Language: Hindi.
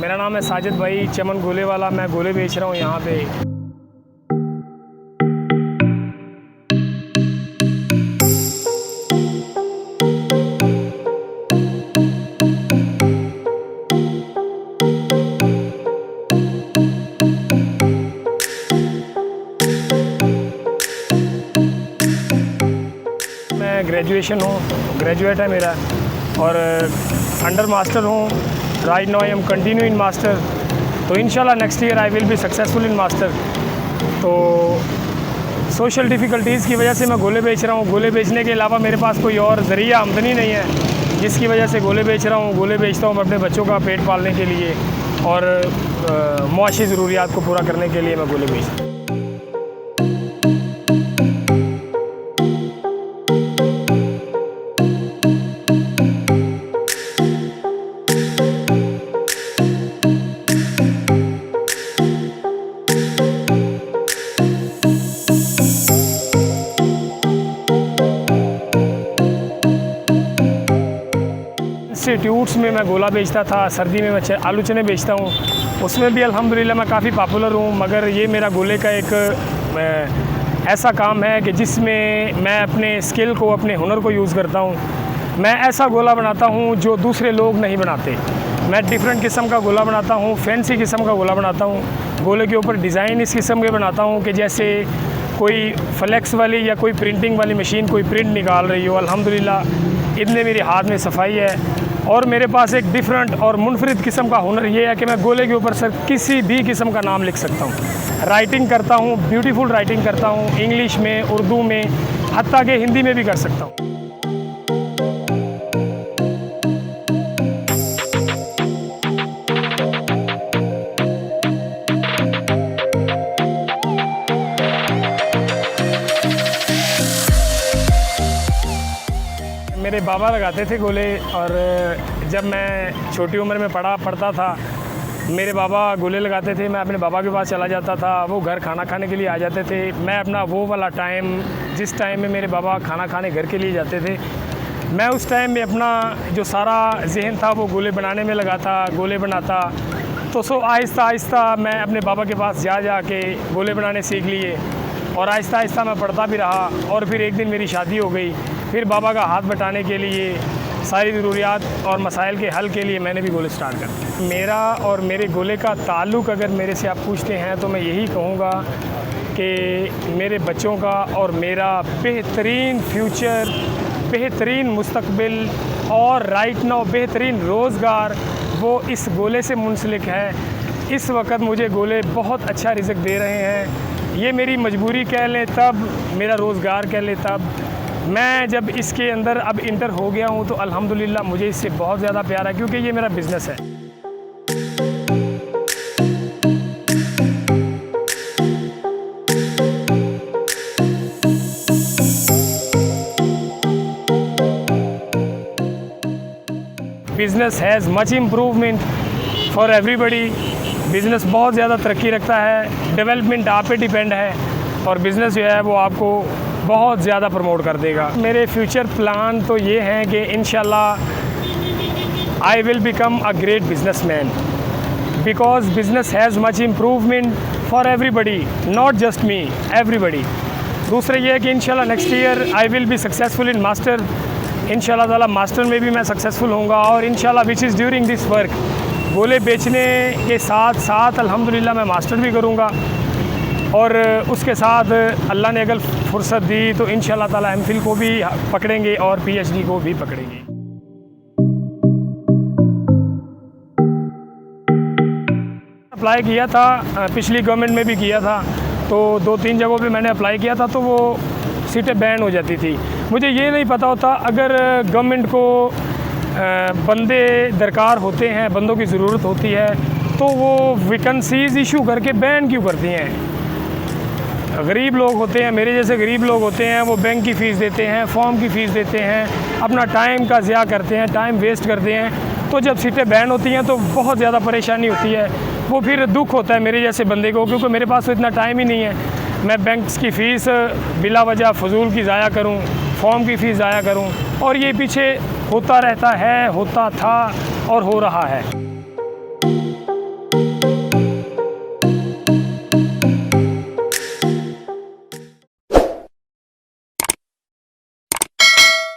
मेरा नाम है साजिद भाई चमन गोले वाला। मैं गोले बेच रहा हूँ यहाँ पे। मैं ग्रेजुएट है मेरा, और अंडर मास्टर हूँ। Right now I am continue in master. तो इंशाल्लाह next year I will be successful in master. तो सोशल डिफ़िकल्टीज़ की वजह से मैं गोले बेच रहा हूँ। गोले बेचने के अलावा मेरे पास कोई और ज़रिया आमदनी नहीं है, जिसकी वजह से गोले बेच रहा हूँ। गोले बेचता हूँ अपने बच्चों का पेट पालने के लिए और मुआशी ज़रूरियात को पूरा करने के लिए मैं गोले बेचता हूँ। इंस्टीट्यूट्स में मैं गोला बेचता था, सर्दी में मैं आलू चने बेचता हूँ। उसमें भी अल्हम्दुलिल्लाह मैं काफ़ी पॉपुलर हूँ। मगर ये मेरा गोले का एक ऐसा काम है कि जिसमें मैं अपने स्किल को, अपने हुनर को यूज़ करता हूँ। मैं ऐसा गोला बनाता हूँ जो दूसरे लोग नहीं बनाते। मैं डिफरेंट किस्म का गोला बनाता हूँ, फैंसी किस्म का गोला बनाता हूँ। गोले के ऊपर डिज़ाइन इस किस्म के बनाता हूँ कि जैसे कोई फ्लेक्स वाली या कोई प्रिंटिंग वाली मशीन कोई प्रिंट निकाल रही हो। अल्हम्दुलिल्लाह इतने मेरे हाथ में सफाई है। और मेरे पास एक डिफरेंट और मुनफरिद किस्म का हुनर ये है कि मैं गोले के ऊपर सर किसी भी किस्म का नाम लिख सकता हूँ। राइटिंग करता हूँ, ब्यूटीफुल राइटिंग करता हूँ, इंग्लिश में, उर्दू में, हत्ता कि हिंदी में भी कर सकता हूँ। मेरे बाबा लगाते थे गोले, और जब मैं छोटी उम्र में पढ़ता था मेरे बाबा गोले लगाते थे। मैं अपने बाबा के पास चला जाता था, वो घर खाना खाने के लिए आ जाते थे। मैं अपना वो वाला टाइम, जिस टाइम में मेरे बाबा खाना खाने घर के लिए जाते थे, मैं उस टाइम में अपना जो सारा जहन था वो गोले बनाने में लगाता, गोले बनाता। तो आहिस्ता आहिस्ता मैं अपने बाबा के पास जा के गोले बनाने सीख लिए, और आहिस्ता आहिस्ता मैं पढ़ता भी रहा। और फिर एक दिन मेरी शादी हो गई। फिर बाबा का हाथ बटाने के लिए, सारी ज़रूरियात और मसाइल के हल के लिए मैंने भी गोले स्टार्ट कर। मेरा और मेरे गोले का ताल्लुक़ अगर मेरे से आप पूछते हैं तो मैं यही कहूँगा कि मेरे बच्चों का और मेरा बेहतरीन फ्यूचर, बेहतरीन मुस्तकबिल और राइट नाउ बेहतरीन रोज़गार वो इस गोले से मुंसलिक है। इस वक्त मुझे गोले बहुत अच्छा रिज़्क दे रहे हैं। ये मेरी मजबूरी कह लें तब, मेरा रोज़गार कह लें तब। मैं जब इसके अंदर अब इंटर हो गया हूँ तो अल्हम्दुलिल्लाह मुझे इससे बहुत ज़्यादा प्यार है, क्योंकि ये मेरा बिज़नेस है। Business has much improvement for everybody. Business बहुत ज़्यादा तरक्की रखता है। डेवलपमेंट आप पे डिपेंड है, और बिज़नेस जो है वो आपको बहुत ज़्यादा प्रमोट कर देगा। मेरे फ्यूचर प्लान तो ये हैं कि इंशाल्लाह I will become a great businessman, because business has much improvement for everybody, not just me, everybody. दूसरा ये है कि इंशाल्लाह next year I will be successful in master. इंशाल्लाह ताला मास्टर में भी मैं सक्सेसफुल होऊंगा, और इंशाल्लाह which is during this work, गोले बेचने के साथ साथ अल्हम्दुलिल्लाह मैं मास्टर भी करूँगा। और उसके साथ अल्लाह ने अगर फुर्सत दी तो इंशाल्लाह ताला एमफिल को भी पकड़ेंगे और पीएचडी को भी पकड़ेंगे। अप्लाई किया था, पिछली गवर्नमेंट में भी किया था, तो 2-3 जगहों पे मैंने अप्लाई किया था, तो वो सीटें बैन हो जाती थी। मुझे ये नहीं पता होता अगर गवर्नमेंट को बंदे दरकार होते हैं, बंदों की ज़रूरत होती है, तो वो वैकेंसीज़ इशू करके बैन क्यों करती हैं। गरीब लोग होते हैं, मेरे जैसे गरीब लोग होते हैं, वो बैंक की फ़ीस देते हैं, फॉर्म की फ़ीस देते हैं, अपना टाइम का ज़िया करते हैं, टाइम वेस्ट करते हैं। तो जब सीटें बैन होती हैं तो बहुत ज़्यादा परेशानी होती है। वो फिर दुख होता है मेरे जैसे बंदे को, क्योंकि मेरे पास तो इतना टाइम ही नहीं है। मैं बैंक्स की फ़ीस बिला वजह फ़जूल की ज़ाया करूँ, फॉर्म की फ़ीस ज़ाया करूँ, और ये पीछे होता रहता है, होता था और हो रहा है।